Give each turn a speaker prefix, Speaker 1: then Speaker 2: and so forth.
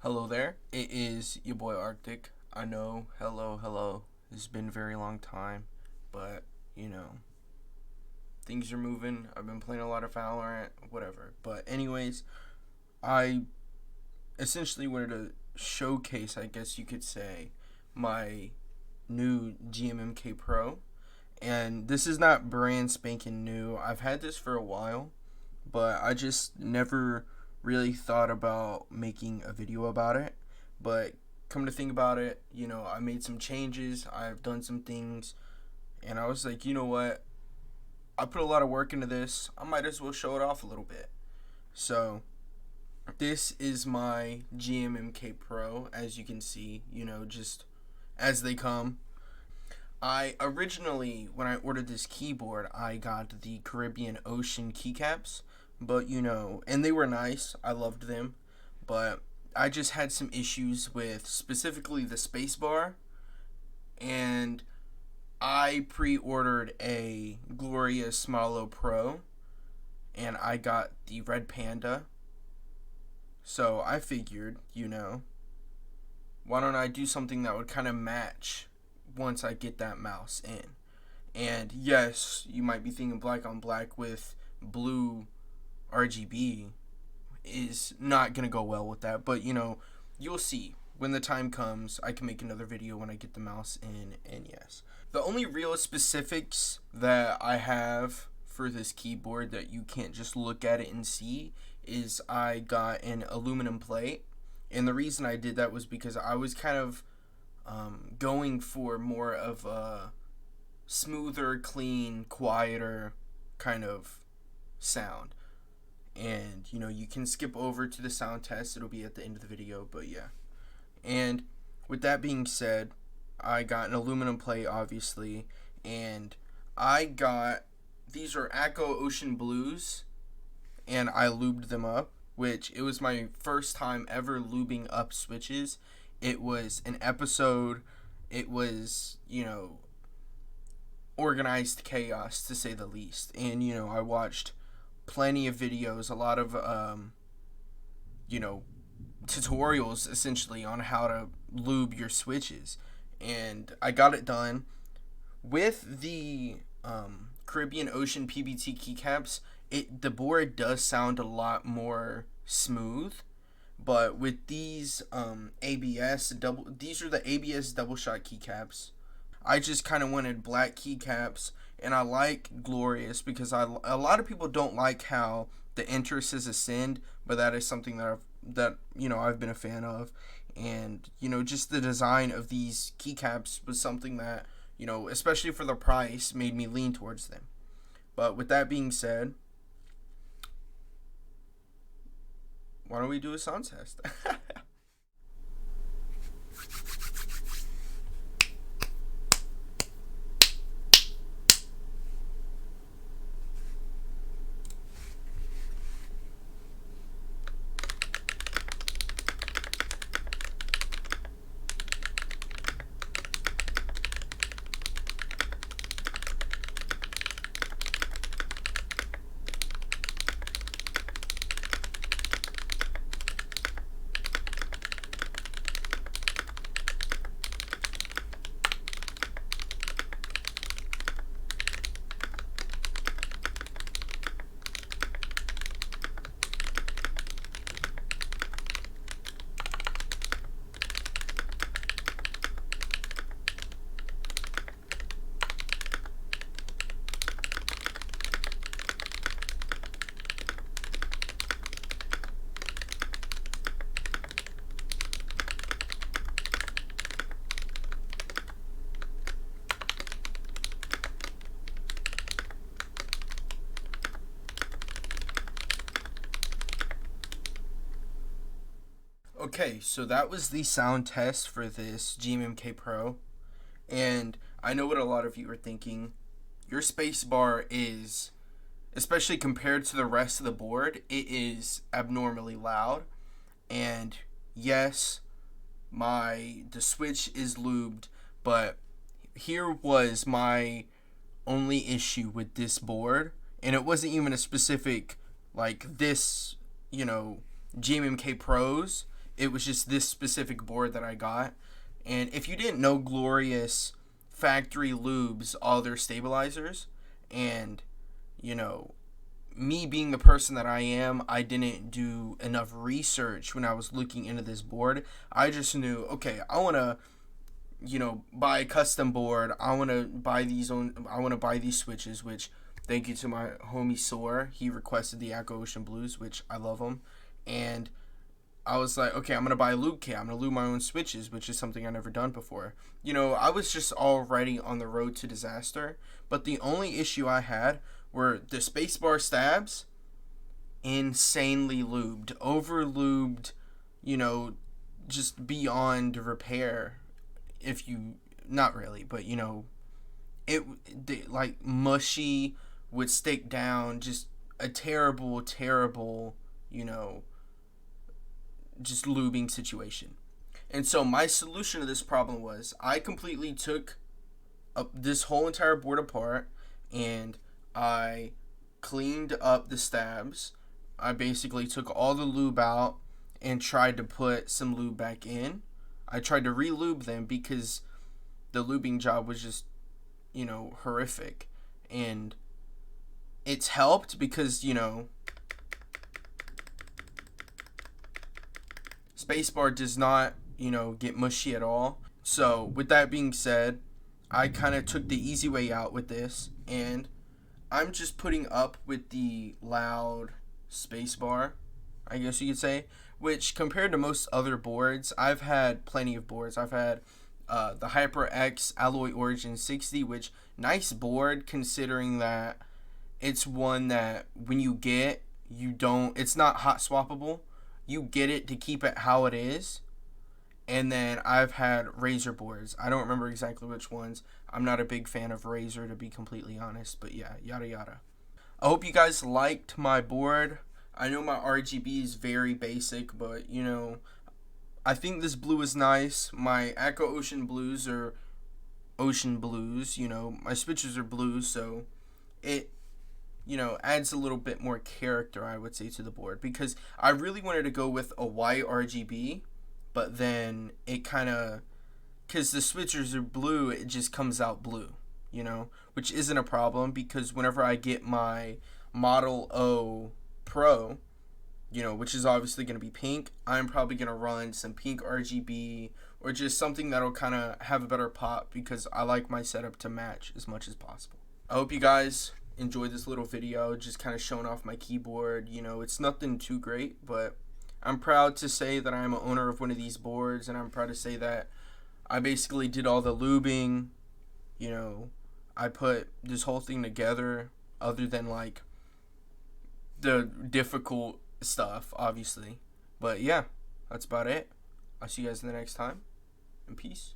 Speaker 1: Hello there. It is your boy Arctic. I know. Hello. It's been a very long time, but you know, things are moving. I've been playing a lot of Valorant, whatever. But anyways, I essentially wanted to showcase, I guess you could say, my new GMMK Pro. And this is not brand spanking new. I've had this for a while, but I just never really thought about making a video about it. But come to think about it, I made some changes, I've done some things, and I was like, you know what? I put a lot of work into this. I might as well show it off a little bit. So, this is my GMMK Pro, as you can see, just as they come. I originally, when I ordered this keyboard, I got the Caribbean Ocean keycaps, but and they were nice. I loved them, but I just had some issues with specifically the spacebar, and I pre-ordered a Gloria Smalo Pro, and I got the Red Panda. So I figured, why don't I do something that would kind of match once I get that mouse in. And yes, you might be thinking black on black with blue RGB is not going to go well with that. But, you'll see. When the time comes, I can make another video when I get the mouse in. And yes. The only real specifics that I have for this keyboard that you can't just look at it and see is I got an aluminum plate. And the reason I did that was because I was kind of going for more of a smoother, clean, quieter kind of sound. And you can skip over to the sound test, it'll be at the end of the video, but yeah. And with that being said, I got an aluminum plate, obviously, and I got, these are Acco Ocean Blues, and I lubed them up, which it was my first time ever lubing up switches. It was an episode. It was, organized chaos, to say the least. And, I watched plenty of videos, a lot of, tutorials, essentially, on how to lube your switches. And I got it done. With the Caribbean Ocean PBT keycaps, the board does sound a lot more smooth. But with these these are the ABS double shot keycaps. I just kind of wanted black keycaps, and I like Glorious because a lot of people don't like how the enter says Ascend, but that is something that I've been a fan of, and just the design of these keycaps was something that especially for the price made me lean towards them. But with that being said, why don't we do a sound test? Okay, so that was the sound test for this GMMK Pro, and I know what a lot of you are thinking. Your spacebar is, especially compared to the rest of the board, it is abnormally loud. And yes, the switch is lubed, but here was my only issue with this board, and it wasn't even a specific like this, GMMK Pros. it was just this specific board that I got. And if you didn't know, Glorious factory lubes all their stabilizers, and you know, me being the person that I am, I didn't do enough research when I was looking into this board. I just knew, okay, I want to, buy a custom board. I want to buy these switches, which thank you to my homie Soar. He requested the Echo Ocean Blues, which I love them. And I was like, okay, I'm going to buy a lube kit. I'm going to lube my own switches, which is something I've never done before. I was just already on the road to disaster. But the only issue I had were the spacebar stabs, insanely lubed, over lubed, just beyond repair. If you, not really, but like mushy, would stick down, just a terrible, terrible, just lubing situation. And so my solution to this problem was I completely took this whole entire board apart, and I cleaned up the stabs. I basically took all the lube out and tried to put some lube back in. I tried to re-lube them because the lubing job was just, horrific. And it's helped because, spacebar does not, get mushy at all. So with that being said, I kind of took the easy way out with this, and I'm just putting up with the loud spacebar, I guess you could say, which compared to most other boards, I've had plenty of boards. I've had the HyperX Alloy Origin 60, which nice board considering that it's one that when you get, it's not hot swappable. You get it to keep it how it is. And then I've had Razer boards. I don't remember exactly which ones. I'm not a big fan of Razer, to be completely honest. But yeah, yada yada. I hope you guys liked my board. I know my RGB is very basic, but I think this blue is nice. My Echo Ocean Blues are ocean blues. My switches are blues, so it adds a little bit more character, I would say, to the board, because I really wanted to go with a white RGB, but then it kind of, because the switchers are blue, it just comes out blue, which isn't a problem, because whenever I get my Model O Pro, which is obviously going to be pink, I'm probably going to run some pink RGB, or just something that'll kind of have a better pop, because I like my setup to match as much as possible. I hope you guys enjoyed this little video, just kind of showing off my keyboard. It's nothing too great, but I'm proud to say that I'm an owner of one of these boards, and I'm proud to say that I basically did all the lubing. I put this whole thing together, other than like the difficult stuff, obviously. But yeah, that's about it. I'll see you guys in the next time, and peace.